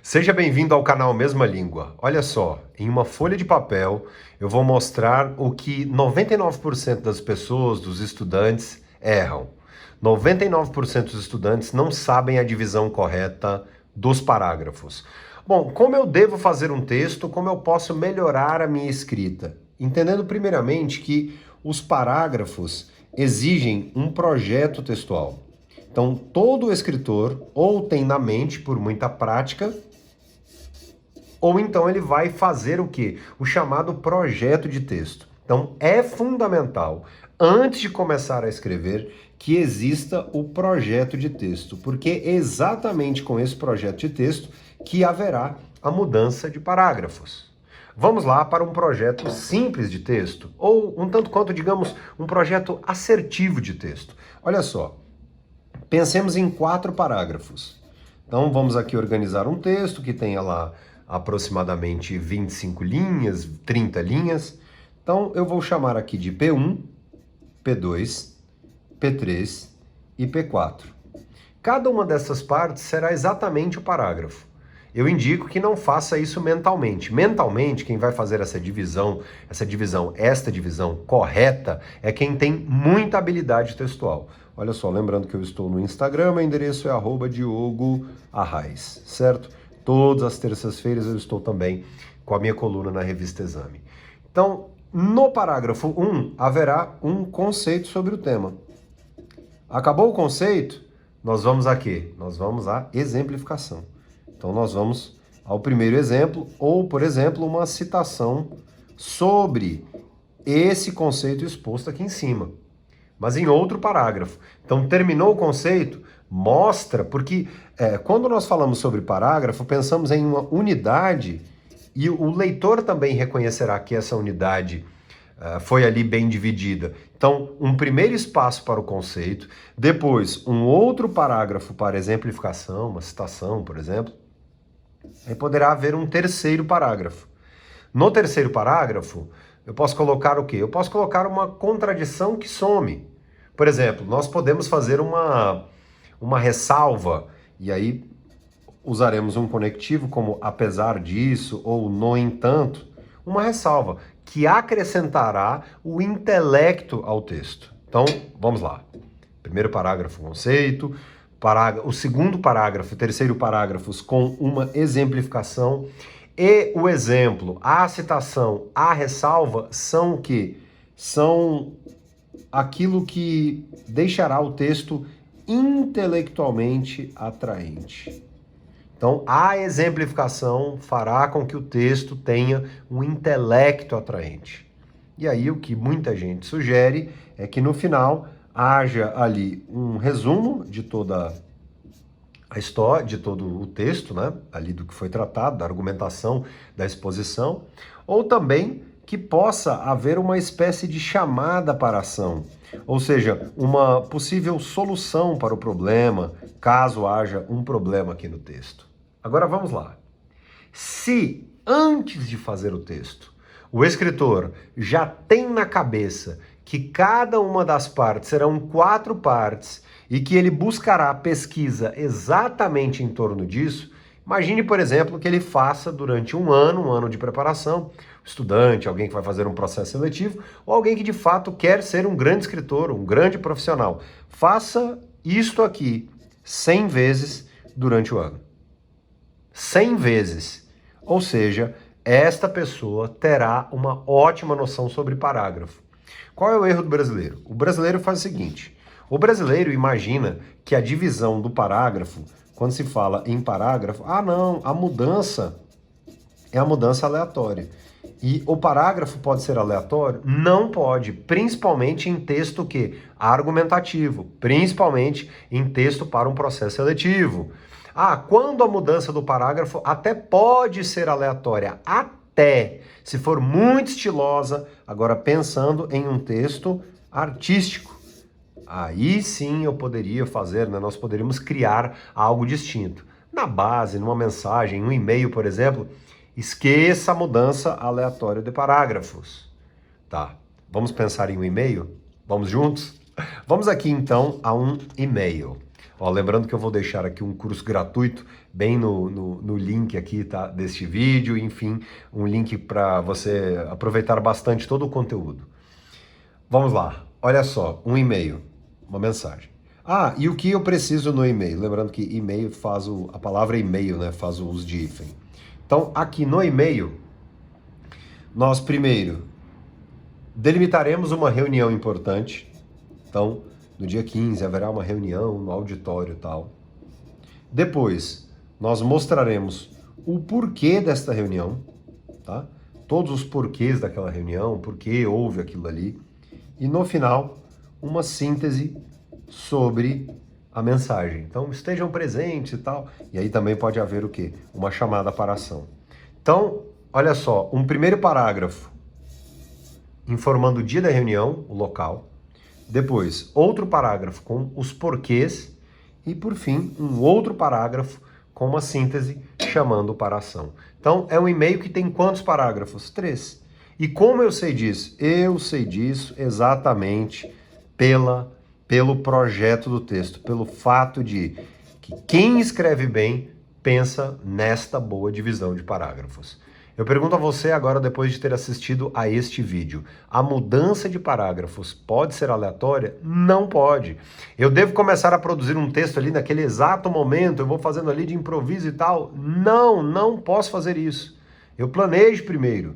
Seja bem-vindo ao canal Mesma Língua. Olha só, em uma folha de papel eu vou mostrar o que 99% das pessoas, dos estudantes, erram. 99% dos estudantes não sabem a divisão correta dos parágrafos. Bom, como eu devo fazer um texto, como eu posso melhorar a minha escrita? Entendendo primeiramente que os parágrafos exigem um projeto textual. Então, todo escritor ou tem na mente, por muita prática, ou então ele vai fazer o quê? O chamado projeto de texto. Então, é fundamental, antes de começar a escrever, que exista o projeto de texto, porque é exatamente com esse projeto de texto que haverá a mudança de parágrafos. Vamos lá para um projeto simples de texto, ou um tanto quanto, digamos, um projeto assertivo de texto. Olha só, pensemos em 4 parágrafos. Então vamos aqui organizar um texto que tenha lá aproximadamente 25 linhas, 30 linhas. Então eu vou chamar aqui de P1, P2, P3 e P4. Cada uma dessas partes será exatamente o parágrafo. Eu indico que não faça isso mentalmente. Mentalmente, quem vai fazer esta divisão correta é quem tem muita habilidade textual. Olha só, lembrando que eu estou no Instagram, meu endereço é @DiogoArraes, certo? Todas as terças-feiras eu estou também com a minha coluna na revista Exame. Então, no parágrafo 1, haverá um conceito sobre o tema. Acabou o conceito? Nós vamos a quê? Nós vamos à exemplificação. Então, nós vamos ao primeiro exemplo, ou, por exemplo, uma citação sobre esse conceito exposto aqui em cima, mas em outro parágrafo. Então, terminou o conceito, mostra, porque quando nós falamos sobre parágrafo, pensamos em uma unidade e o leitor também reconhecerá que essa unidade foi ali bem dividida. Então, um primeiro espaço para o conceito, depois um outro parágrafo para exemplificação, uma citação, por exemplo, aí poderá haver um terceiro parágrafo. No terceiro parágrafo, eu posso colocar o quê? Eu posso colocar uma contradição que some. Por exemplo, nós podemos fazer uma ressalva, e aí usaremos um conectivo como apesar disso ou no entanto, uma ressalva que acrescentará o intelecto ao texto. Então, vamos lá. Primeiro parágrafo, conceito. O segundo parágrafo, terceiro parágrafos com uma exemplificação. E o exemplo, a citação, a ressalva são o quê? São aquilo que deixará o texto intelectualmente atraente. Então, a exemplificação fará com que o texto tenha um intelecto atraente. E aí, o que muita gente sugere é que no final haja ali um resumo de toda a história, de todo o texto, né? Ali do que foi tratado, da argumentação, da exposição, ou também que possa haver uma espécie de chamada para a ação, ou seja, uma possível solução para o problema, caso haja um problema aqui no texto. Agora vamos lá. Se antes de fazer o texto, o escritor já tem na cabeça que cada uma das partes serão 4 partes e que ele buscará pesquisa exatamente em torno disso, imagine, por exemplo, que ele faça durante um ano de preparação, estudante, alguém que vai fazer um processo seletivo, ou alguém que de fato quer ser um grande escritor, um grande profissional. Faça isto aqui 100 vezes durante o ano. 100 vezes. Ou seja, esta pessoa terá uma ótima noção sobre parágrafo. Qual é o erro do brasileiro? O brasileiro faz o seguinte: o brasileiro imagina que a divisão do parágrafo, quando se fala em parágrafo, não, a mudança é a mudança aleatória. E o parágrafo pode ser aleatório? Não pode, principalmente em texto que argumentativo, principalmente em texto para um processo seletivo. Quando a mudança do parágrafo até pode ser aleatória, até se for muito estilosa, agora pensando em um texto artístico. Aí sim eu poderia fazer, né? Nós poderíamos criar algo distinto. Na base, numa mensagem, um e-mail, por exemplo, esqueça a mudança aleatória de parágrafos. Tá, vamos pensar em um e-mail? Vamos juntos? Vamos aqui então a um e-mail. Ó, lembrando que eu vou deixar aqui um curso gratuito bem no link aqui, tá, deste vídeo, enfim, um link para você aproveitar bastante todo o conteúdo. Vamos lá, olha só, um e-mail, uma mensagem. Ah, e o que eu preciso no e-mail? Lembrando que e-mail faz a palavra e-mail, né, faz o uso de hífen. Então, aqui no e-mail, nós primeiro delimitaremos uma reunião importante. Então, no dia 15 haverá uma reunião no auditório e tal. Depois, nós mostraremos o porquê desta reunião, tá? Todos os porquês daquela reunião, por que houve aquilo ali. E no final, uma síntese sobre a mensagem. Então, estejam presentes e tal. E aí também pode haver o quê? Uma chamada para ação. Então, olha só, um primeiro parágrafo informando o dia da reunião, o local. Depois, outro parágrafo com os porquês. E, por fim, um outro parágrafo com uma síntese chamando para a ação. Então, é um e-mail que tem quantos parágrafos? 3. E como eu sei disso? Eu sei disso exatamente pelo projeto do texto, pelo fato de que quem escreve bem pensa nesta boa divisão de parágrafos. Eu pergunto a você agora, depois de ter assistido a este vídeo, a mudança de parágrafos pode ser aleatória? Não pode. Eu devo começar a produzir um texto ali naquele exato momento, eu vou fazendo ali de improviso e tal? Não posso fazer isso. Eu planejo primeiro.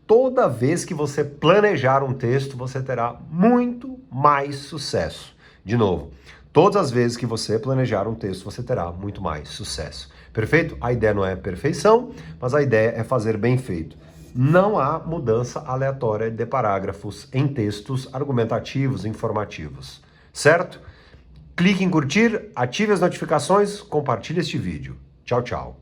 Toda vez que você planejar um texto, você terá muito mais sucesso. De novo, todas as vezes que você planejar um texto, você terá muito mais sucesso. Perfeito? A ideia não é perfeição, mas a ideia é fazer bem feito. Não há mudança aleatória de parágrafos em textos argumentativos, informativos. Certo? Clique em curtir, ative as notificações, compartilhe este vídeo. Tchau, tchau.